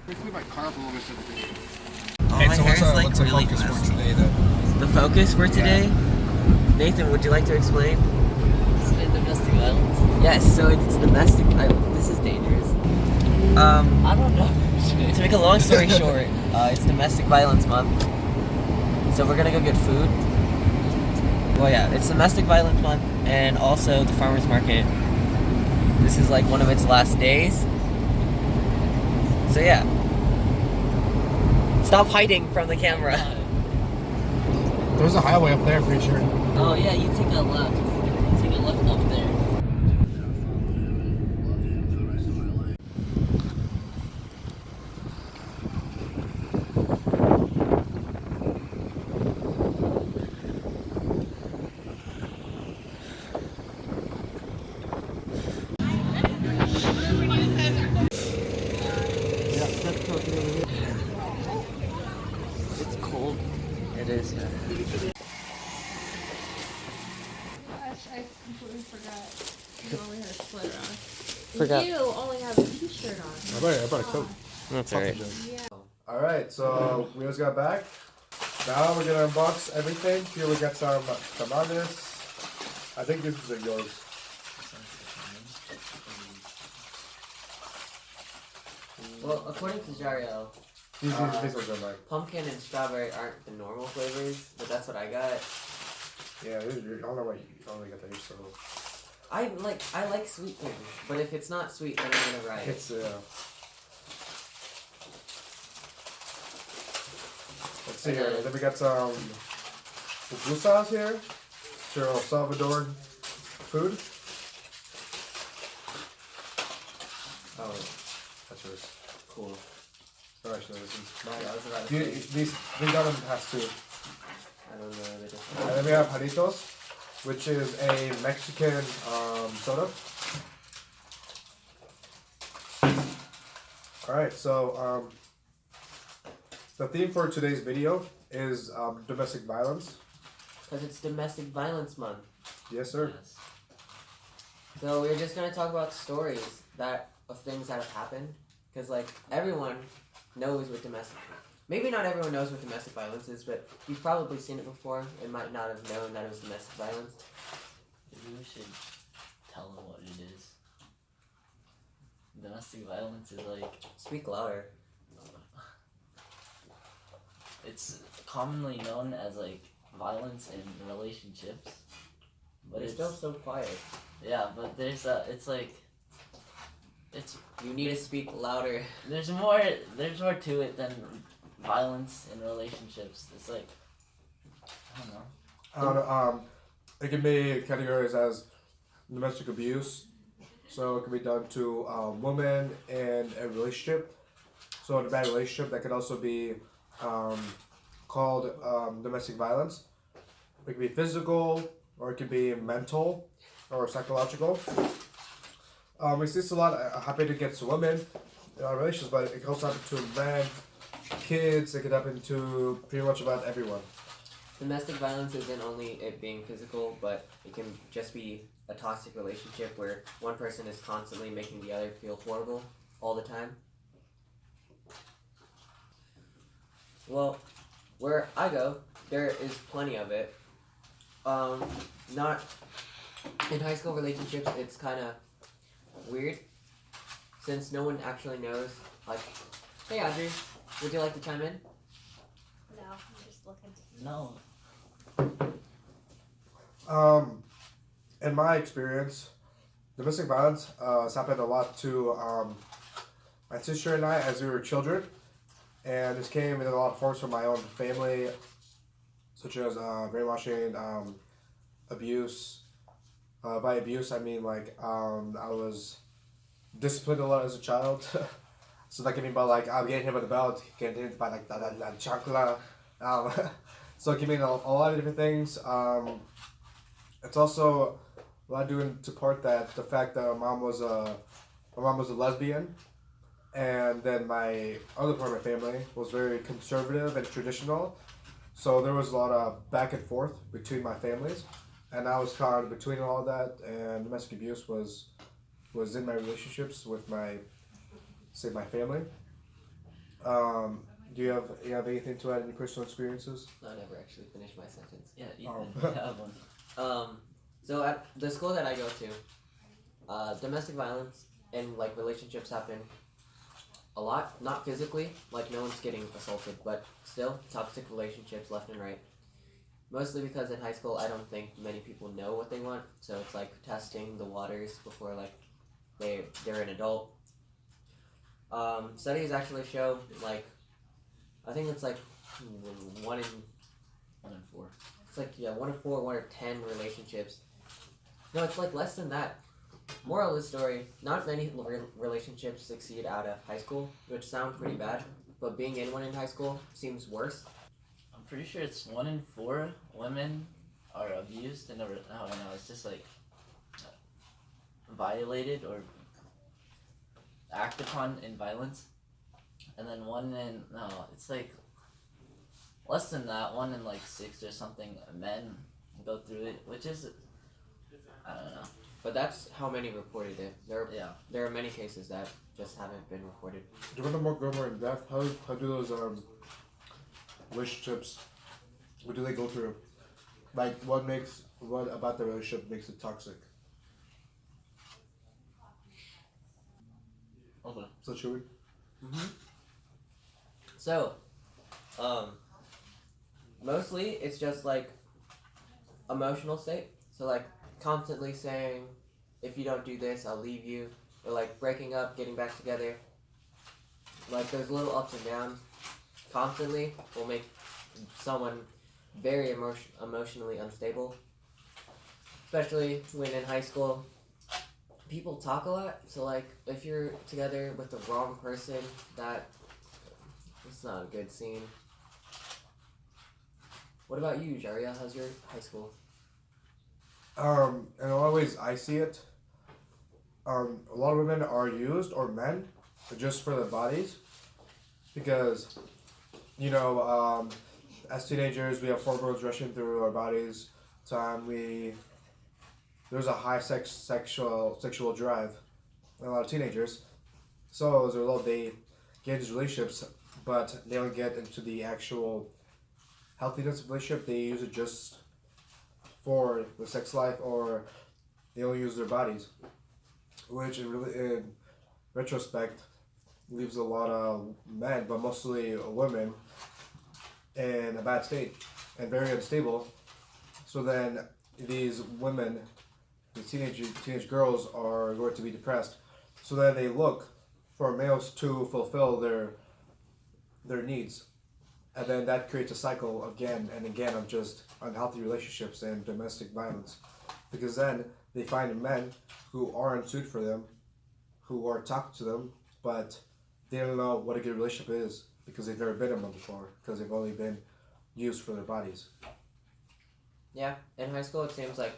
Quickly, my car up a little bit to the video. Okay, so what's the really focus messy. for today then? The focus for today? Nathan, would you like to explain? Is it domestic violence? Yes, so it's domestic violence. This is dangerous. I don't know. To make a long story short, it's domestic violence month. So we're gonna go get food. Well, yeah, it's domestic violence month and also the farmer's market. This is like one of its last days. So yeah. Stop hiding from the camera. There's a highway up there, pretty sure. Oh yeah, you take a left. Take a left up there. It's cold. It is. Gosh, I completely forgot. You only had a sweater on. Forgot. You only have a t-shirt on. I brought a coat. That's alright. Yeah. Alright, so we just got back. Now we're gonna unbox everything. Here we got some tamales. I think these are yours. Well, according to Jariel, These ones are mine. pumpkin and strawberry aren't the normal flavors, but that's what I got. Yeah, I don't know why you only got that yourself. I like sweet things, but if it's not sweet, then I'm gonna write. It's let's see here. Then we got some pupusas here. Sure, El Salvadoran food. Oh, that's yours. Cool. Oh, actually, this is Yeah, I was about to These say, got them has two. I don't know the difference. And then we have Jalitos, which is a Mexican soda. Alright, so the theme for today's video is domestic violence. Because it's domestic violence month. Yes, sir. Yes. So we're just gonna talk about stories of things that have happened. Because like everyone knows what maybe not everyone knows what domestic violence is, but you've probably seen it before and might not have known that it was domestic violence. Maybe we should tell them what it is. Domestic violence is like, Speak louder. it's commonly known as like violence in relationships. But You're it's still so quiet. yeah, but it's You need to speak louder. there's more to it than violence in relationships. It's like, I don't know. I don't know, it can be categorized as domestic abuse. So it can be done to a woman in a relationship. So in a bad relationship, that could also be called domestic violence. It could be physical, or it could be mental, or psychological. We see this a lot happen against women in our relationships, but it can also happen to men, kids. It could happen to pretty much about everyone. Domestic violence isn't only it being physical, but it can just be a toxic relationship where one person is constantly making the other feel horrible all the time. Well, where I go, there is plenty of it. Not in high school relationships, it's kind of weird since no one actually knows. Like, hey Audrey, would you like to chime in? No, I'm just looking. No. In my experience, domestic violence has happened a lot to my sister and I as we were children, and this came in a lot of forms from my own family, such as brainwashing, abuse. By abuse, I mean like I was disciplined a lot as a child. So that can mean by like I'm getting hit with the belt, getting hit by like the chancla. So it can mean a lot of different things. It's also a lot due to part that the fact that my mom was a lesbian, and then my other part of my family was very conservative and traditional. So there was a lot of back and forth between my families. And I was caught between all of that, and domestic abuse was in my relationships with my family. Do you have anything to add? Any personal experiences? I never actually finished my sentence. Yeah, Oh. you have one. So at the school that I go to, domestic violence and like relationships happen a lot. Not physically, like no one's getting assaulted, but still toxic relationships left and right. Mostly because in high school, I don't think many people know what they want, so it's like testing the waters before like they're an adult. Studies actually show like I think it's like one in 1 in 4. it's like yeah 1 in 4, 1 in 10 relationships. No, it's like less than that. Moral of the story: not many relationships succeed out of high school, which sound pretty bad. But being in one in high school seems worse. I'm pretty sure it's 1 in 4 women are abused and never. Oh no, it's just like violated or act upon in violence, and then it's like less than that. 1 in 6 or something men go through it, which is I don't know. But that's how many reported it. Yeah. There are many cases that just haven't been reported. Do you want to go more in depth? How do those relationships? What do they go through? Like, what about the relationship makes it toxic? Okay. So should we? So, mostly it's just like emotional state. So like constantly saying, if you don't do this, I'll leave you. Or like breaking up, getting back together. Like there's little ups and downs. Constantly will make someone very emotionally unstable. Especially when in high school, people talk a lot. So like if you're together with the wrong person, it's not a good scene. What about you, Jaria? How's your high school? In a lot of ways, I see it. A lot of women are used, or men, just for their bodies, because, as teenagers, we have hormones rushing through our bodies. There's a high sexual drive in a lot of teenagers. So as a result, they get into relationships, but they don't get into the actual healthiness of the relationship. They use it just for the sex life, or they only use their bodies, which in retrospect leaves a lot of men, but mostly women, in a bad state and very unstable. So then these women, these teenage girls, are going to be depressed. So then they look for males to fulfill their needs, and then that creates a cycle again and again of just unhealthy relationships and domestic violence, because then they find men who aren't suited for them, who are talking to them, but they don't know what a good relationship is because they've never been in one before, because they've only been used for their bodies. Yeah, in high school it seems like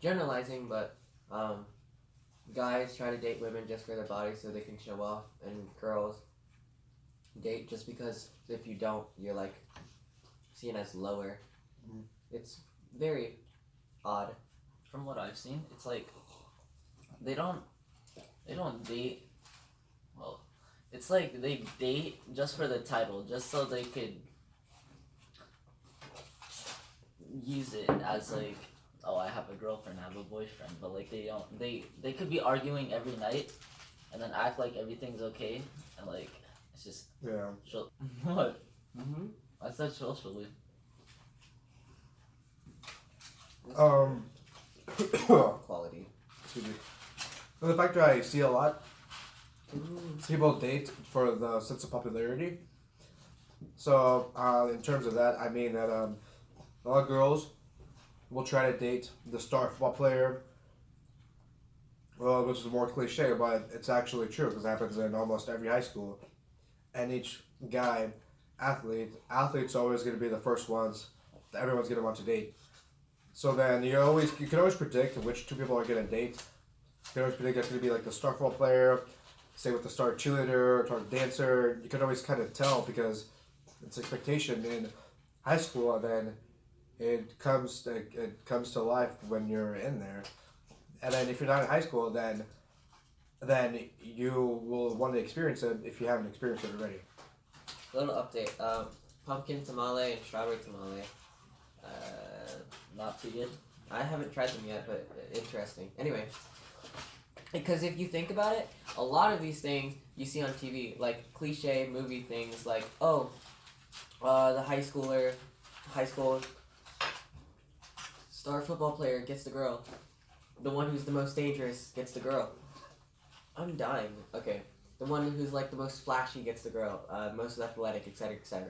generalizing, but guys try to date women just for their bodies so they can show off, and girls date just because if you don't, you're like seen as lower. It's very odd. From what I've seen, it's like they don't date. Well, it's like they date just for the title, just so they could use it as like, oh, I have a girlfriend, I have a boyfriend, but like they don't. They could be arguing every night, and then act like everything's okay, and like it's just Yeah. what? I said socially. Quality. Excuse me. Another factor I see a lot is people date for the sense of popularity. So, in terms of that, I mean that a lot of girls will try to date the star football player, well, which is more cliche, but it's actually true because it happens in almost every high school. And each guy, athlete's always going to be the first ones that everyone's going to want to date. So then you can always predict which two people are going to date. You can always predict it's going to be like the star football player, say with the star cheerleader, star dancer. You can always kind of tell because it's expectation in high school, and then it comes to life when you're in there. And then if you're not in high school, then then you will want to experience it if you haven't experienced it already. Little update. Pumpkin tamale and strawberry tamale. Not too good. I haven't tried them yet, but interesting. Anyway, because if you think about it, a lot of these things you see on TV, like cliche movie things, like the high school star football player gets the girl. The one who's the most dangerous gets the girl. I'm dying. Okay. The one who's like the most flashy gets the girl. Most athletic, etc., etc.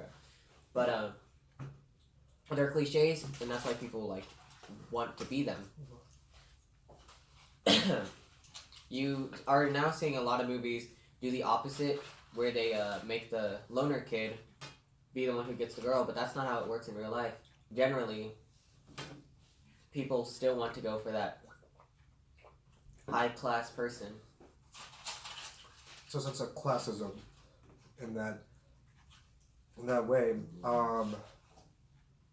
But they're cliches, and that's why people like want to be them. You are now seeing a lot of movies do the opposite, where they make the loner kid be the one who gets the girl, but that's not how it works in real life. Generally, people still want to go for that high-class person. So sense of classism in that way. And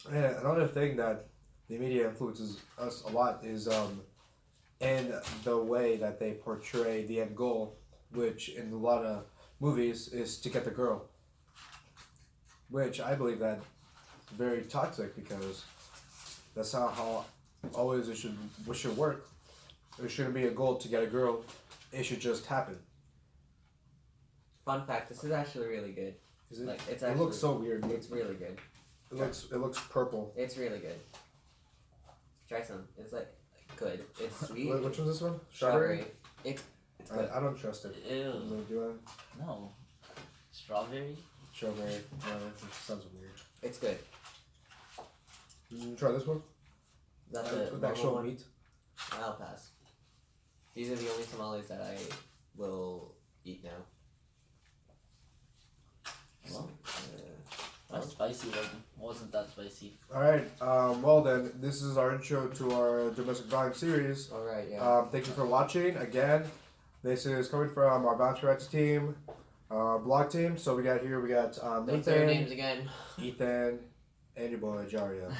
another thing that the media influences us a lot is in the way that they portray the end goal, which in a lot of movies is to get the girl. Which I believe that very toxic, because that's not how always it should work. There shouldn't be a goal to get a girl. It should just happen. Fun fact: this is actually really good. Is it? Like, it's It actually, looks so weird. It's really good. It looks purple. It's really good. Try some. It's like good. It's sweet. Which one's this one? Strawberry. It's good. I don't trust it. Ew. Do I? No. Strawberry? Strawberry. No, that sounds weird. It's good. Try this one. That's With a the actual normal one. meat. I'll pass. These are the only tamales that I will eat now. Well, that's spicy. Wasn't that spicy? All right. Well then, this is our intro to our domestic violence series. All right. Yeah. Thank you for watching. Again, this is coming from our Bounce Rats team, blog team. So we got Don't say your names Ethan, again. Ethan, and your boy Jario.